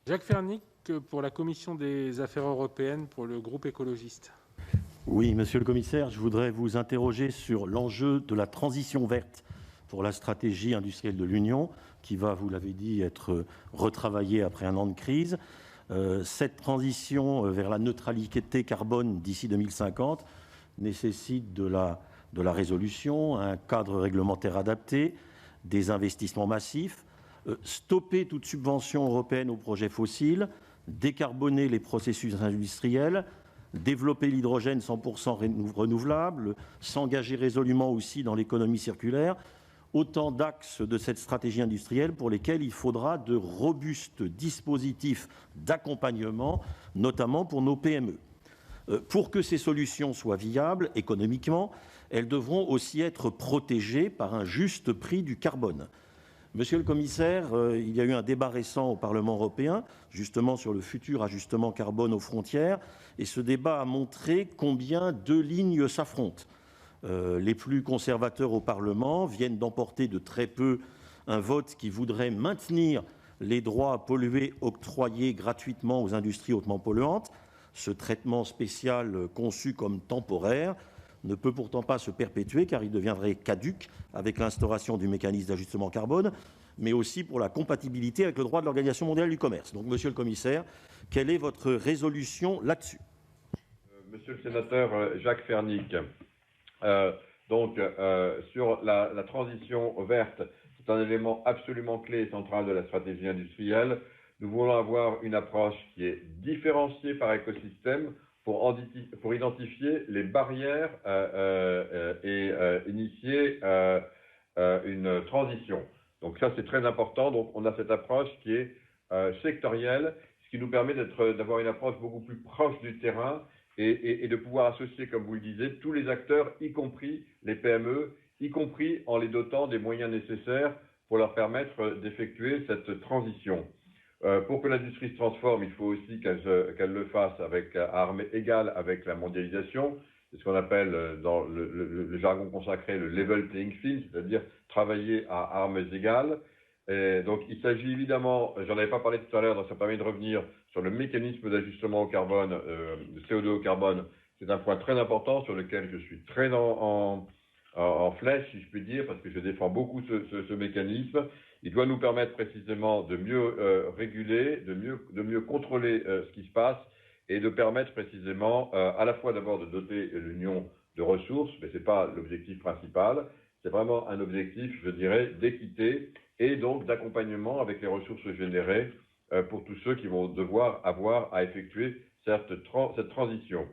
Jacques Fernic pour la Commission des Affaires européennes pour le groupe écologiste. Oui, monsieur le commissaire, je voudrais vous interroger sur l'enjeu de la transition verte pour la stratégie industrielle de l'Union, qui va, vous l'avez dit, être retravaillée après un an de crise. Cette transition vers la neutralité carbone d'ici 2050 nécessite de la résolution, un cadre réglementaire adapté, des investissements massifs, stopper toute subvention européenne aux projets fossiles, décarboner les processus industriels, développer l'hydrogène 100% renouvelable, s'engager résolument aussi dans l'économie circulaire, autant d'axes de cette stratégie industrielle pour lesquels il faudra de robustes dispositifs d'accompagnement, notamment pour nos PME. Pour que ces solutions soient viables économiquement, elles devront aussi être protégées par un juste prix du carbone. Monsieur le commissaire, il y a eu un débat récent au Parlement européen, justement sur le futur ajustement carbone aux frontières, et ce débat a montré combien deux lignes s'affrontent. Les plus conservateurs au Parlement viennent d'emporter de très peu un vote qui voudrait maintenir les droits à polluer octroyés gratuitement aux industries hautement polluantes. Ce traitement spécial conçu comme temporaire ne peut pourtant pas se perpétuer car il deviendrait caduc avec l'instauration du mécanisme d'ajustement carbone, mais aussi pour la compatibilité avec le droit de l'Organisation mondiale du commerce. Donc, monsieur le commissaire, quelle est votre résolution là-dessus? Monsieur le sénateur Jacques Fernic, sur la transition verte, c'est un élément absolument clé et central de la stratégie industrielle. Nous voulons avoir une approche qui est différenciée par écosystème pour identifier les barrières et initier une transition. Donc ça, c'est très important. Donc on a cette approche qui est sectorielle, ce qui nous permet d'avoir une approche beaucoup plus proche du terrain et de pouvoir associer, comme vous le disiez, tous les acteurs, y compris les PME, y compris en les dotant des moyens nécessaires pour leur permettre d'effectuer cette transition. Pour que l'industrie se transforme, il faut aussi qu'elle le fasse à armes égales avec la mondialisation. C'est ce qu'on appelle dans le jargon consacré le level playing field, c'est-à-dire travailler à armes égales. Et donc il s'agit évidemment, j'en avais pas parlé tout à l'heure, donc ça permet de revenir sur le mécanisme d'ajustement au carbone, de CO2 au carbone. C'est un point très important sur lequel je suis très en flèche, si je puis dire, parce que je défends beaucoup ce mécanisme. Il doit nous permettre précisément de mieux réguler, de mieux contrôler ce qui se passe et de permettre précisément à la fois d'abord de doter l'Union de ressources, mais ce n'est pas l'objectif principal, c'est vraiment un objectif, je dirais, d'équité et donc d'accompagnement avec les ressources générées pour tous ceux qui vont devoir avoir à effectuer cette transition.